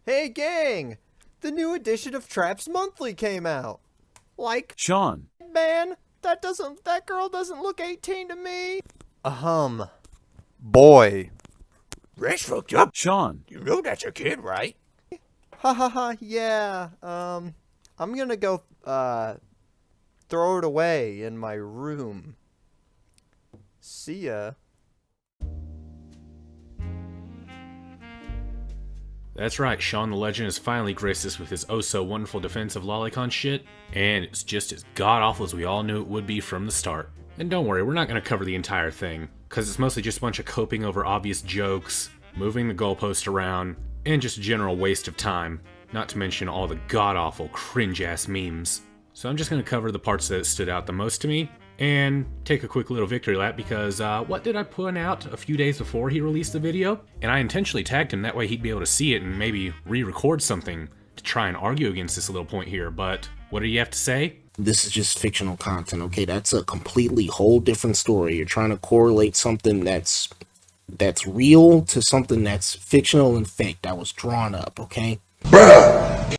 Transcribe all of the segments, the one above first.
Hey gang! The new edition of Traps Monthly came out. Like, Shaun. man, that girl doesn't look 18 to me. Boy. That's fucked up. Shaun. You know that's a kid, right? Ha ha ha, yeah, I'm gonna go, throw it away in my room. See ya. That's right, Shaun the Legend has finally graced us with his oh-so-wonderful defense of lolicon shit, and it's just as god-awful as we all knew it would be from the start. And don't worry, we're not going to cover the entire thing, because it's mostly just a bunch of coping over obvious jokes, moving the goalpost around, and just a general waste of time, not to mention all the god-awful, cringe-ass memes. So I'm just going to cover the parts that stood out the most to me, and take a quick little victory lap because, what did I put out a few days before he released the video? And I intentionally tagged him, that way he'd be able to see it and maybe re-record something to try and argue against this little point here, but what do you have to say? This is just fictional content, okay? That's a completely whole different story. You're trying to correlate something that's real to something that's fictional and fake that was drawn up, okay? Bruh!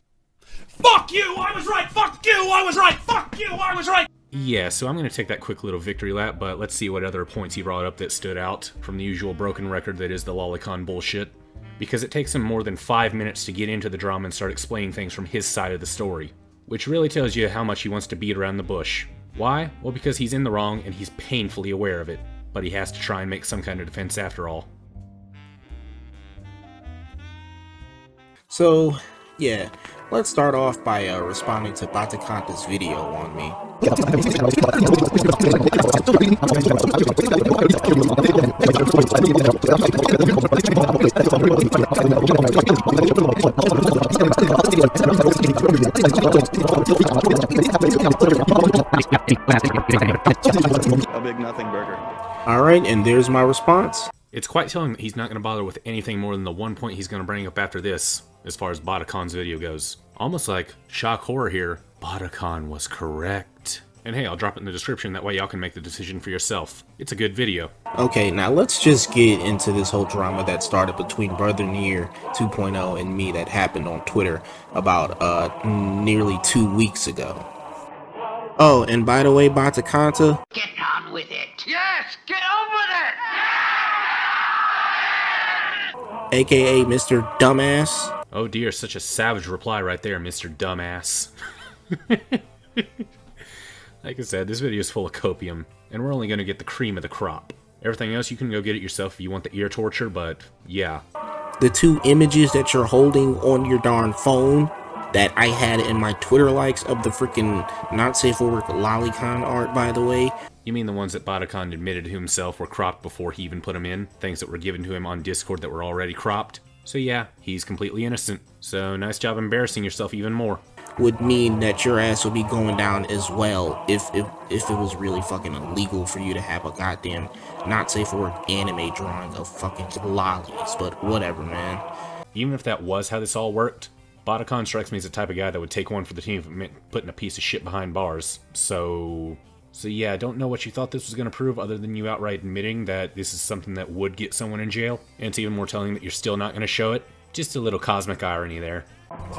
Fuck you! I was right! Fuck you! I was right! Fuck you! I was right! Yeah, so I'm going to take that quick little victory lap, but let's see what other points he brought up that stood out from the usual broken record that is the lolicon bullshit. Because it takes him more than 5 minutes to get into the drama and start explaining things from his side of the story. Which really tells you how much he wants to beat around the bush. Why? Well, because he's in the wrong and he's painfully aware of it. But he has to try and make some kind of defense after all. So, yeah, let's start off by responding to Batakanta's video on me. A big nothing burger. Alright, and there's my response. It's quite telling that he's not going to bother with anything more than the one point he's going to bring up after this, as far as Batakan's video goes. Almost like shock horror here. Batakan was correct. And hey, I'll drop it in the description, that way y'all can make the decision for yourself. It's a good video. Okay, now let's just get into this whole drama that started between Brother Nier 2.0 and me that happened on Twitter about nearly 2 weeks ago. Oh, and by the way, Batakanta, Get on with it! Yes! Get on with it! aka Mr. Dumbass. Oh dear, such a savage reply right there, Mr. Dumbass. Like I said, this video is full of copium, and we're only going to get the cream of the crop. Everything else you can go get it yourself if you want the ear torture, but yeah. The 2 images that you're holding on your darn phone that I had in my Twitter likes of the freaking not safe for work lolicon art, by the way. You mean the ones that Batakan admitted to himself were cropped before he even put them in? Things that were given to him on Discord that were already cropped? So yeah, he's completely innocent. So nice job embarrassing yourself even more. Would mean that your ass would be going down as well if it was really fucking illegal for you to have a goddamn not safe for work anime drawing of fucking lollies, but whatever, man. Even if that was how this all worked, Batakan strikes me as the type of guy that would take one for the team if it meant putting a piece of shit behind bars. So yeah, I don't know what you thought this was going to prove other than you outright admitting that this is something that would get someone in jail. And it's even more telling that you're still not going to show it. Just a little cosmic irony there.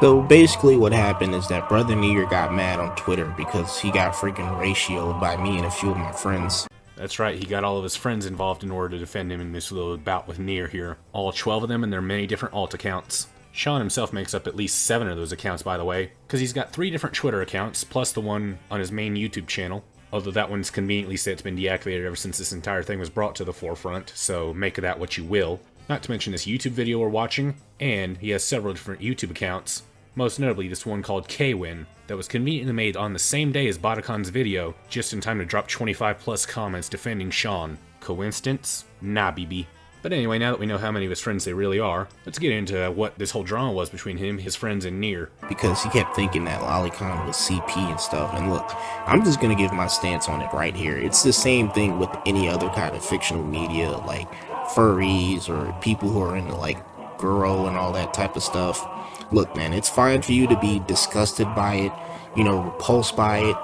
So basically what happened is that Brother Nier got mad on Twitter because he got freaking ratioed by me and a few of my friends. That's right, he got all of his friends involved in order to defend him in this little bout with Nier here. All 12 of them and their many different alt accounts. Shaun himself makes up at least 7 of those accounts, by the way, because he's got 3 different Twitter accounts, plus the one on his main YouTube channel. Although that one's conveniently said it's been deactivated ever since this entire thing was brought to the forefront, so make of that what you will. Not to mention this YouTube video we're watching, and he has several different YouTube accounts, most notably this one called Kwin, that was conveniently made on the same day as Batakan's video, just in time to drop 25 plus comments defending Shaun. Coincidence? Nah, BB. But anyway, now that we know how many of his friends they really are, let's get into what this whole drama was between him, his friends, and Nier. Because he kept thinking that lolicon was CP and stuff, and look, I'm just gonna give my stance on it right here. It's the same thing with any other kind of fictional media, like furries or people who are into like girl and all that type of stuff. Look, man, it's fine for you to be disgusted by it, repulsed by it,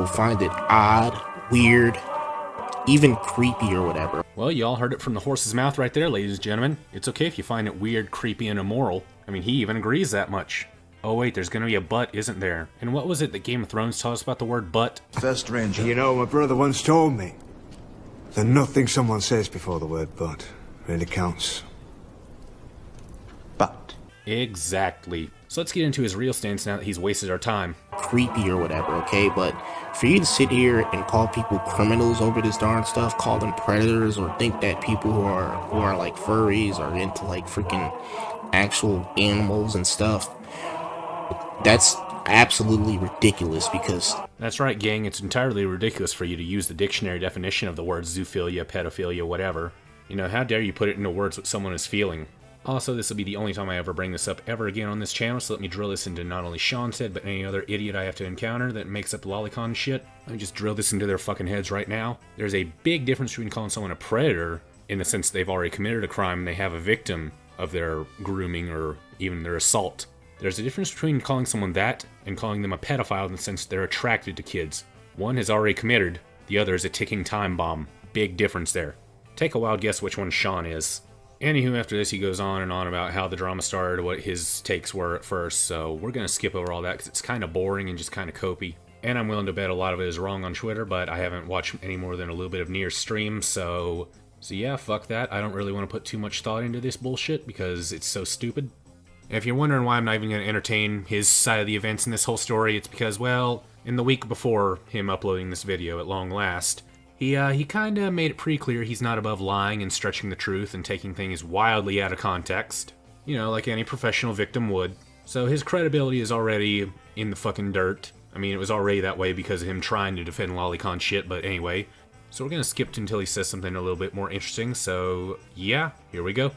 find it odd, weird, even creepy or whatever. Well, you all heard it from the horse's mouth right there, ladies and gentlemen. It's okay if you find it weird, creepy, and immoral. I mean, he even agrees that much. Oh wait, there's gonna be a but, isn't there? And what was it that Game of Thrones taught us about the word but? First Ranger. You know, my brother once told me that nothing someone says before the word but really counts. But. Exactly. So let's get into his real stance now that he's wasted our time. Creepy or whatever, okay? But for you to sit here and call people criminals over this darn stuff, call them predators, or think that people who are like furries are into like freaking actual animals and stuff, that's absolutely ridiculous. Because that's right, gang, it's entirely ridiculous for you to use the dictionary definition of the words zoophilia, pedophilia, whatever. You know, how dare you put it into words what someone is feeling. Also, this will be the only time I ever bring this up ever again on this channel, so let me drill this into not only Shaun said, but any other idiot I have to encounter that makes up lolicon shit. Let me just drill this into their fucking heads right now. There's a big difference between calling someone a predator, in the sense they've already committed a crime and they have a victim of their grooming or even their assault. There's a difference between calling someone that and calling them a pedophile in the sense they're attracted to kids. One has already committed, the other is a ticking time bomb. Big difference there. Take a wild guess which one Shaun is. Anywho, after this he goes on and on about how the drama started, what his takes were at first, so we're going to skip over all that because it's kind of boring and just kind of copy. And I'm willing to bet a lot of it is wrong on Twitter, but I haven't watched any more than a little bit of Nier stream, so yeah, fuck that. I don't really want to put too much thought into this bullshit because it's so stupid. And if you're wondering why I'm not even going to entertain his side of the events in this whole story, it's because, well, in the week before him uploading this video at long last, he kind of made it pretty clear he's not above lying and stretching the truth and taking things wildly out of context. You know, like any professional victim would. So his credibility is already in the fucking dirt. I mean, it was already that way because of him trying to defend lolicon shit, but anyway. So we're gonna skip until he says something a little bit more interesting, so yeah, here we go.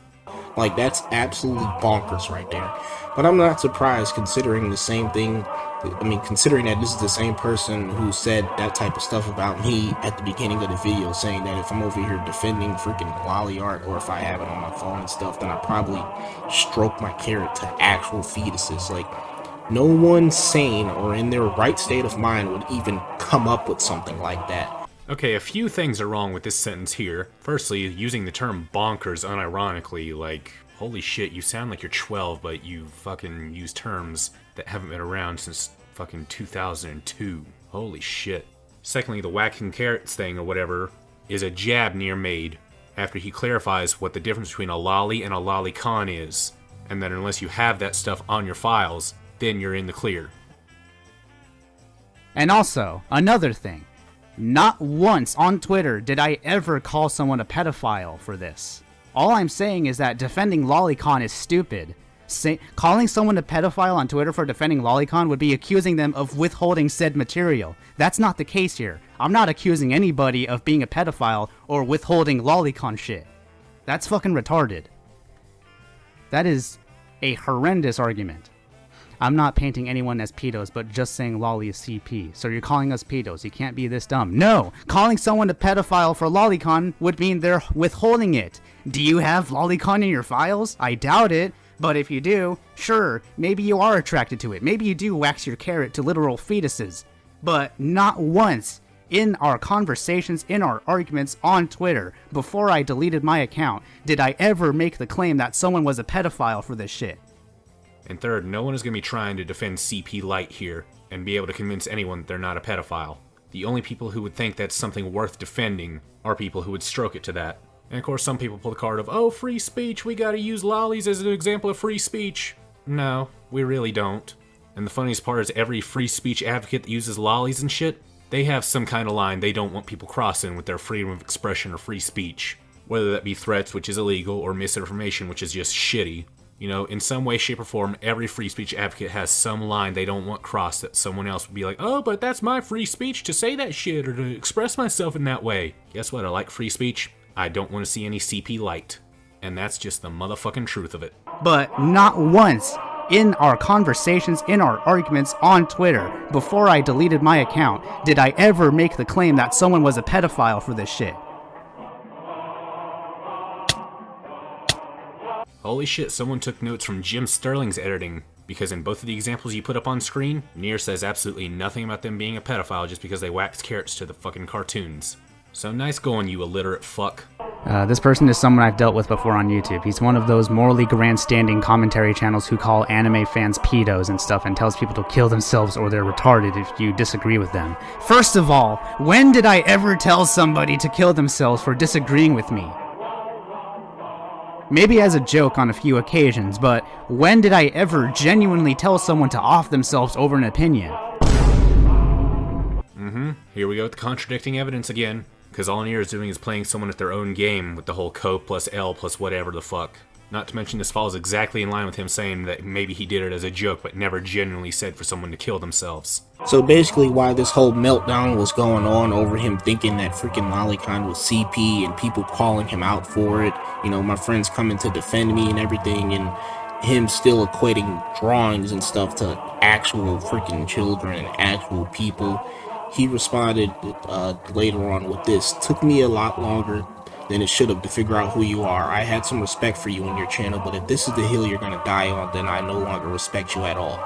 like, that's absolutely bonkers right there. But I'm not surprised, considering the same thing. I mean, considering that this is the same person who said that type of stuff about me at the beginning of the video, saying that if I'm over here defending freaking lolly art, or if I have it on my phone and stuff, then I probably stroke my carrot to actual fetuses. Like, no one sane or in their right state of mind would even come up with something like that. Okay, a few things are wrong with this sentence here. Firstly, using the term bonkers unironically, like, holy shit, you sound like you're 12, but you fucking use terms that haven't been around since fucking 2002. Holy shit. Secondly, the whacking carrots thing or whatever is a jab Nier made after he clarifies what the difference between a lolly and a lolicon is, and that unless you have that stuff on your files, then you're in the clear. And also, another thing. Not once on Twitter did I ever call someone a pedophile for this. All I'm saying is that defending lolicon is stupid. Calling someone a pedophile on Twitter for defending lolicon would be accusing them of withholding said material. That's not the case here. I'm not accusing anybody of being a pedophile or withholding lolicon shit. That's fucking retarded. That is a horrendous argument. I'm not painting anyone as pedos, but just saying lolly is CP. So you're calling us pedos. You can't be this dumb. No! Calling someone a pedophile for lolicon would mean they're withholding it. Do you have lolicon in your files? I doubt it. But if you do, sure, maybe you are attracted to it. Maybe you do wax your carrot to literal fetuses. But not once in our conversations, in our arguments on Twitter, before I deleted my account, did I ever make the claim that someone was a pedophile for this shit. And third, no one is going to be trying to defend CP Light here and be able to convince anyone that they're not a pedophile. The only people who would think that's something worth defending are people who would stroke it to that. And of course some people pull the card of, oh, free speech, we gotta use lollies as an example of free speech. No, we really don't. And the funniest part is every free speech advocate that uses lollies and shit, they have some kind of line they don't want people crossing with their freedom of expression or free speech. Whether that be threats, which is illegal, or misinformation, which is just shitty. You know, in some way, shape, or form, every free speech advocate has some line they don't want crossed that someone else would be like, oh, but that's my free speech to say that shit or to express myself in that way. Guess what? I like free speech. I don't want to see any CP Light. And that's just the motherfucking truth of it. But not once in our conversations, in our arguments on Twitter, before I deleted my account, did I ever make the claim that someone was a pedophile for this shit. Holy shit, someone took notes from Jim Sterling's editing, because in both of the examples you put up on screen, Nier says absolutely nothing about them being a pedophile just because they wax carrots to the fucking cartoons. So nice going, you illiterate fuck. This person is someone I've dealt with before on YouTube. He's one of those morally grandstanding commentary channels who call anime fans pedos and stuff and tells people to kill themselves or they're retarded if you disagree with them. First of all, when did I ever tell somebody to kill themselves for disagreeing with me? Maybe as a joke on a few occasions, but when did I ever genuinely tell someone to off themselves over an opinion? Here we go with the contradicting evidence again. Because all Nier is doing is playing someone at their own game with the whole co plus L plus whatever the fuck. Not to mention this falls exactly in line with him saying that maybe he did it as a joke but never genuinely said for someone to kill themselves. So basically why this whole meltdown was going on over him thinking that freaking Lolicon was CP and people calling him out for it, you know, my friends coming to defend me and everything, and him still equating drawings and stuff to actual freaking children and actual people. He responded later on with this: took me a lot longer than it should have to figure out who you are. I had some respect for you and your channel, but if this is the hill you're gonna die on, then I no longer respect you at all.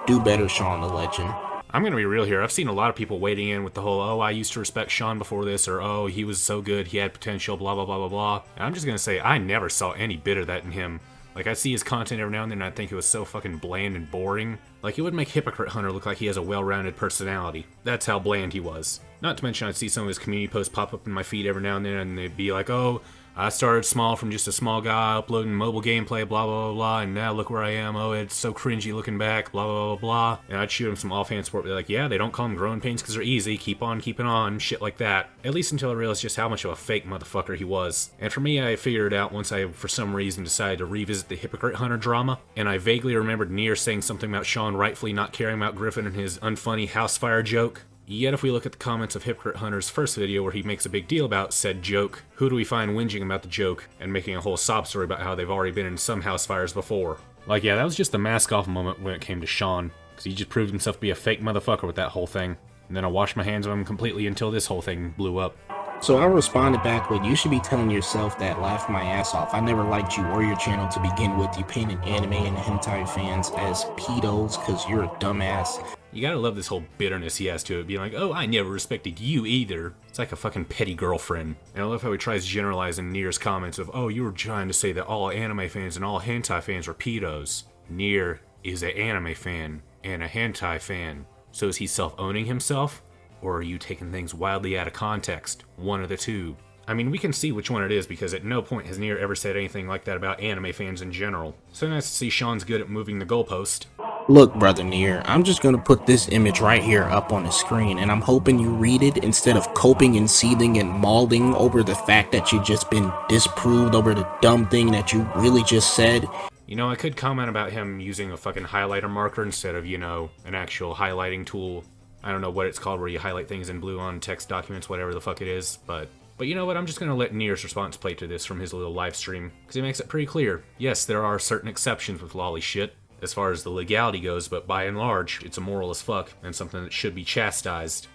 Do better, Shaun the Legend. I'm gonna be real here. I've seen a lot of people wading in with the whole, oh, I used to respect Shaun before this, or oh, he was so good, he had potential, blah, blah, blah, blah, blah. And I'm just gonna say, I never saw any bit of that in him. Like, I see his content every now and then, and I think it was so fucking bland and boring. Like, it would make Hypocrite Hunter look like he has a well-rounded personality. That's how bland he was. Not to mention, I'd see some of his community posts pop up in my feed every now and then, and they'd be like, oh, I started small from just a small guy uploading mobile gameplay, blah, blah, blah, blah, and now look where I am, oh, it's so cringy looking back, blah, blah, blah, blah. And I'd shoot him some offhand support, be like, yeah, they don't call them growing pains because they're easy, keep on keeping on, shit like that. At least until I realized just how much of a fake motherfucker he was. And for me, I figured it out once I, for some reason, decided to revisit the Hypocrite Hunter drama, and I vaguely remembered Nier saying something about Shaun rightfully not caring about Griffin and his unfunny housefire joke. Yet if we look at the comments of Hypocrite Hunter's first video where he makes a big deal about said joke, who do we find whinging about the joke and making a whole sob story about how they've already been in some house fires before? Like, yeah, that was just the mask off moment when it came to Shaun, because he just proved himself to be a fake motherfucker with that whole thing. And then I washed my hands of him completely until this whole thing blew up. So I responded back with, you should be telling yourself that, laugh my ass off. I never liked you or your channel to begin with. You painted anime and hentai fans as pedos because you're a dumbass. You gotta love this whole bitterness he has to it, being like, oh, I never respected you either. It's like a fucking petty girlfriend. And I love how he tries generalizing Nier's comments of, oh, you were trying to say that all anime fans and all hentai fans were pedos. Nier is an anime fan and a hentai fan. So is he self-owning himself? Or are you taking things wildly out of context? One of the two. I mean, we can see which one it is because at no point has Nier ever said anything like that about anime fans in general. So nice to see Shaun's good at moving the goalpost. Look, brother Nier, I'm just gonna put this image right here up on the screen, and I'm hoping you read it instead of coping and seething and mauling over the fact that you just been disproved over the dumb thing that you really just said. You know, I could comment about him using a fucking highlighter marker instead of, you know, an actual highlighting tool. I don't know what it's called where you highlight things in blue on text documents, whatever the fuck it is, but you know what, I'm just gonna let Nier's response play to this from his little live stream, because he makes it pretty clear. Yes, there are certain exceptions with lolly shit, as far as the legality goes, but by and large, it's immoral as fuck, and something that should be chastised.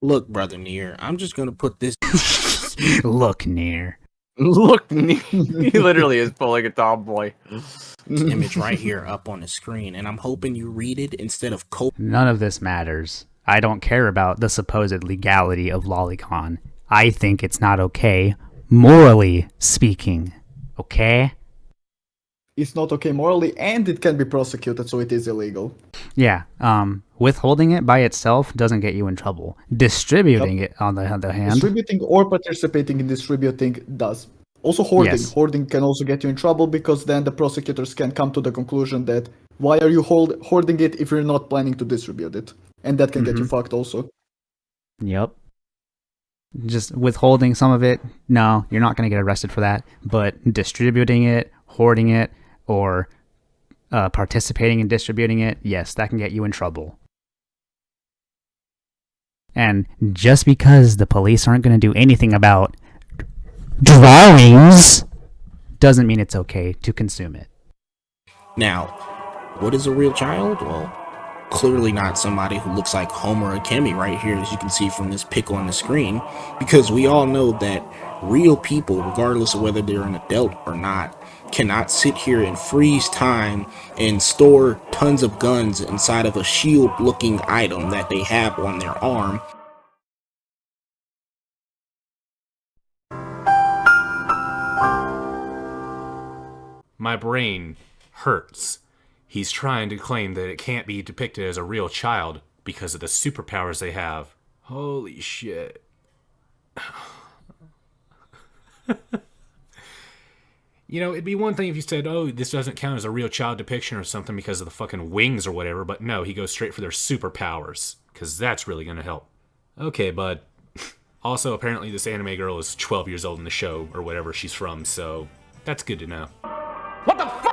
Look, brother Nier, I'm just gonna put this Look, Nier. Look, he literally is pulling a tomboy. image right here up on the screen, and I'm hoping you read it instead of coping. None of this matters. I don't care about the supposed legality of lolicon. I think it's not okay, morally speaking. Okay? It's not okay morally, and it can be prosecuted, so it is illegal. Yeah, withholding it by itself doesn't get you in trouble. Distributing it, on the other hand... Distributing or participating in distributing does. Also hoarding. Yes. Hoarding can also get you in trouble, because then the prosecutors can come to the conclusion that, why are you hoarding it if you're not planning to distribute it? And that can get you fucked also. Yep. Just withholding some of it, no, you're not going to get arrested for that. But distributing it, hoarding it, or participating in distributing it, yes, that can get you in trouble. And just because the police aren't going to do anything about drawings doesn't mean it's okay to consume it. Now, what is a real child? Well, clearly not somebody who looks like Homer or Kemi right here, as you can see from this pic on the screen, because we all know that real people, regardless of whether they're an adult or not, cannot sit here and freeze time and store tons of guns inside of a shield looking item that they have on their arm My brain hurts. He's trying to claim that it can't be depicted as a real child because of the superpowers they have. Holy shit. You know, it'd be one thing if you said, oh, this doesn't count as a real child depiction or something because of the fucking wings or whatever, but no, he goes straight for their superpowers, because that's really going to help. Okay, bud. Also, apparently this anime girl is 12 years old in the show, or whatever she's from, so that's good to know.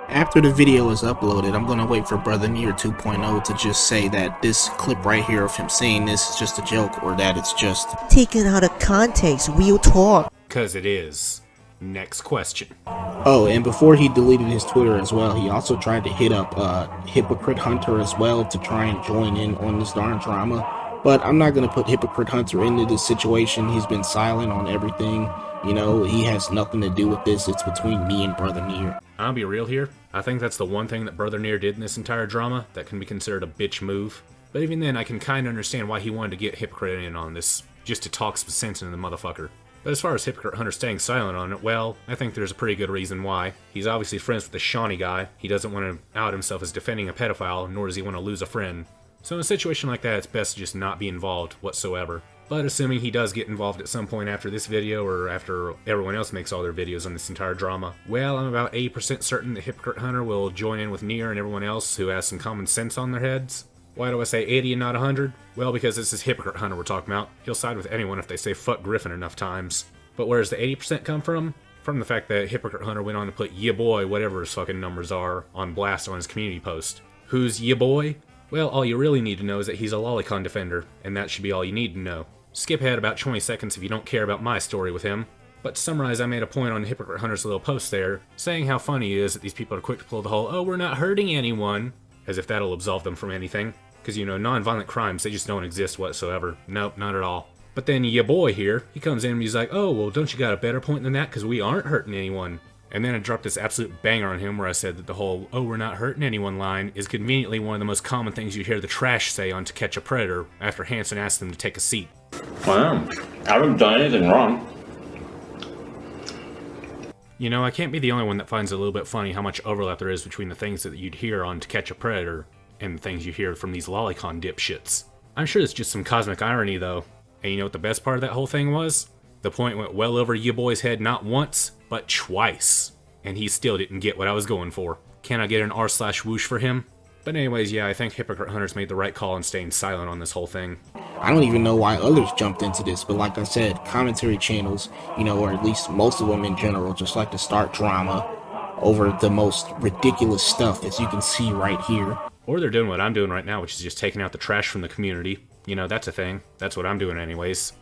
After the video is uploaded, I'm gonna wait for Brother Nier 2.0 to just say that this clip right here of him saying this is just a joke, or that it's just taken out of context, real talk. Cause it is. Next question. Oh, and before he deleted his Twitter as well, he also tried to hit up Hypocrite Hunter as well to try and join in on this darn drama. But I'm not gonna put Hypocrite Hunter into this situation. He's been silent on everything. You know, he has nothing to do with this. It's between me and Brother Nier. I'll be real here. I think that's the one thing that Brother Nier did in this entire drama that can be considered a bitch move. But even then, I can kind of understand why he wanted to get Hypocrite in on this, just to talk some sense into the motherfucker. But as far as Hypocrite Hunter staying silent on it, well, I think there's a pretty good reason why. He's obviously friends with the Shawnee guy. He doesn't want to out himself as defending a pedophile, nor does he want to lose a friend. So in a situation like that, it's best to just not be involved whatsoever. But assuming he does get involved at some point after this video, or after everyone else makes all their videos on this entire drama, well, I'm about 80% certain that Hypocrite Hunter will join in with Nier and everyone else who has some common sense on their heads. Why do I say 80 and not 100? Well, because this is Hypocrite Hunter we're talking about. He'll side with anyone if they say fuck Griffin enough times. But where does the 80% come from? From the fact that Hypocrite Hunter went on to put ya boy, whatever his fucking numbers are, on blast on his community post. Who's ya boy? Well, all you really need to know is that he's a lolicon defender, and that should be all you need to know. Skip ahead about 20 seconds if you don't care about my story with him. But to summarize, I made a point on Hypocrite Hunter's little post there, saying how funny it is that these people are quick to pull the whole, oh, we're not hurting anyone, as if that'll absolve them from anything. Because, you know, non-violent crimes, they just don't exist whatsoever. Nope, not at all. But then ya boy here, he comes in and he's like, oh, well, don't you got a better point than that? Because we aren't hurting anyone. And then I dropped this absolute banger on him where I said that the whole, oh, we're not hurting anyone line is conveniently one of the most common things you hear the trash say on To Catch a Predator after Hanson asks them to take a seat. Wow, I haven't done anything wrong. You know, I can't be the only one that finds it a little bit funny how much overlap there is between the things that you'd hear on To Catch a Predator and the things you hear from these lolicon dipshits. I'm sure it's just some cosmic irony, though. And you know what the best part of that whole thing was? The point went well over ya boy's head not once, but twice. And he still didn't get what I was going for. Can I get an r/whoosh for him? But anyways, yeah, I think Hypocrite Hunter's made the right call in staying silent on this whole thing. I don't even know why others jumped into this, but like I said, commentary channels, you know, or at least most of them in general, just like to start drama over the most ridiculous stuff, as you can see right here. Or they're doing what I'm doing right now, which is just taking out the trash from the community. You know, that's a thing. That's what I'm doing anyways.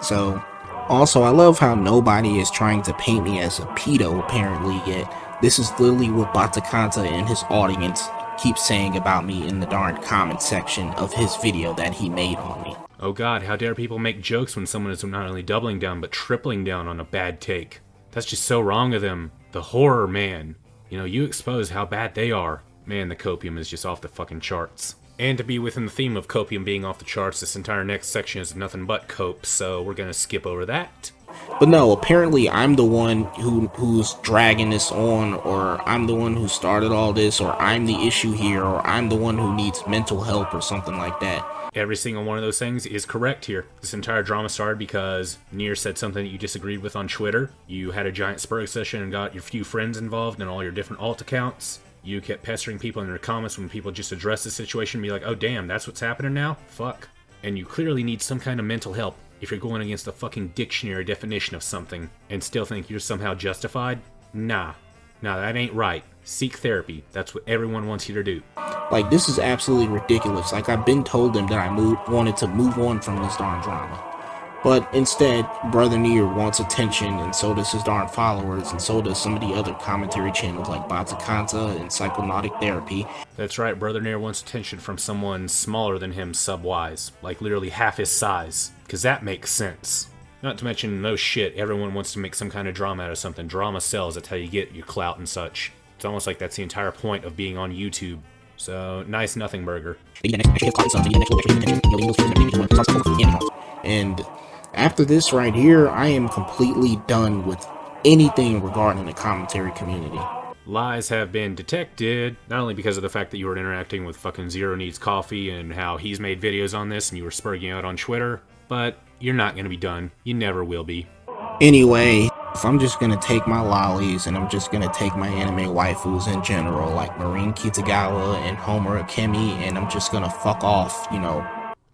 So, also, I love how nobody is trying to paint me as a pedo, apparently, yet this is literally what Batakanta and his audience keep saying about me in the darn comment section of his video that he made on me. Oh god, how dare people make jokes when someone is not only doubling down, but tripling down on a bad take. That's just so wrong of them. The horror, man. You know, you expose how bad they are. Man, the copium is just off the fucking charts. And to be within the theme of copium being off the charts, this entire next section is nothing but cope, so we're gonna skip over that. But no, apparently I'm the one who's dragging this on, or I'm the one who started all this, or I'm the issue here, or I'm the one who needs mental help or something like that. Every single one of those things is correct here. This entire drama started because Nier said something that you disagreed with on Twitter. You had a giant spur session and got your few friends involved in all your different alt accounts. You kept pestering people in their comments when people just address the situation and be like, oh damn, that's what's happening now? Fuck. And you clearly need some kind of mental help if you're going against the fucking dictionary definition of something and still think you're somehow justified. Nah, that ain't right. Seek therapy. That's what everyone wants you to do. Like, this is absolutely ridiculous. Like, I've been told them that I wanted to move on from this darn drama. But instead, Brother Nier wants attention, and so does his darn followers, and so does some of the other commentary channels like Batakanta and Psychonautic Therapy. That's right, Brother Nier wants attention from someone smaller than him sub-wise, like literally half his size, because that makes sense. Not to mention, no shit, everyone wants to make some kind of drama out of something. Drama sells, that's how you get your clout and such. It's almost like that's the entire point of being on YouTube. So, nice nothing burger. And after this right here, I am completely done with anything regarding the commentary community. Lies have been detected, not only because of the fact that you were interacting with fucking Zero Needs Coffee and how he's made videos on this and you were spurging out on Twitter, but you're not gonna be done. You never will be. Anyway, if I'm just gonna take my lollies and I'm just gonna take my anime waifus in general, like Marine Kitagawa and Homer Akemi, and I'm just gonna fuck off, you know.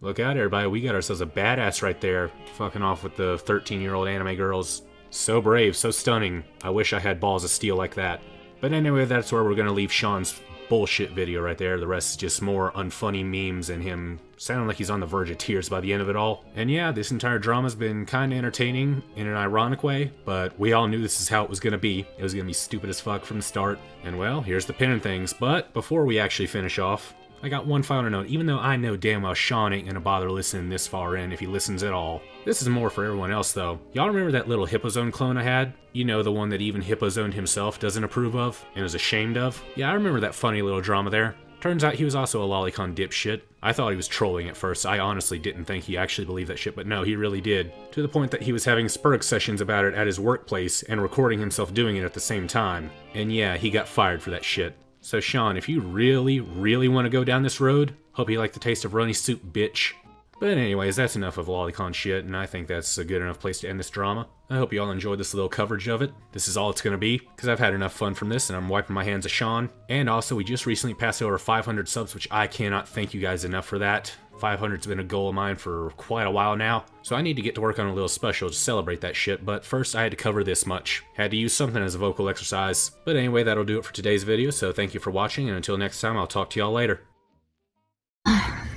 Look out, everybody, we got ourselves a badass right there, fucking off with the 13-year-old anime girls. So brave, so stunning. I wish I had balls of steel like that. But anyway, that's where we're gonna leave Shaun's bullshit video right there. The rest is just more unfunny memes and him sounding like he's on the verge of tears by the end of it all. And yeah, this entire drama's been kinda entertaining in an ironic way, but we all knew this is how it was gonna be. It was gonna be stupid as fuck from the start. And well, here's the pin and things. But before we actually finish off, I got one final note. Even though I know damn well Shaun ain't gonna bother listening this far in if he listens at all. This is more for everyone else though. Y'all remember that little Hippozone clone I had? You know, the one that even Hippozone himself doesn't approve of and is ashamed of? Yeah, I remember that funny little drama there. Turns out he was also a lolicon dipshit. I thought he was trolling at first. I honestly didn't think he actually believed that shit, but no, he really did. To the point that he was having spurg sessions about it at his workplace and recording himself doing it at the same time. And yeah, he got fired for that shit. So Shaun, if you really, really want to go down this road, hope you like the taste of runny soup, bitch. But anyways, that's enough of lolicon shit, and I think that's a good enough place to end this drama. I hope you all enjoyed this little coverage of it. This is all it's going to be, because I've had enough fun from this, and I'm wiping my hands of Shaun. And also, we just recently passed over 500 subs, which I cannot thank you guys enough for that. 500's been a goal of mine for quite a while now, so I need to get to work on a little special to celebrate that shit, but first I had to cover this much. Had to use something as a vocal exercise. But anyway, that'll do it for today's video, so thank you for watching, and until next time, I'll talk to y'all later.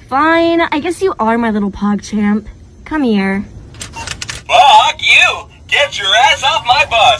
Fine, I guess you are my little pog champ. Come here. Fuck you! Get your ass off my bus!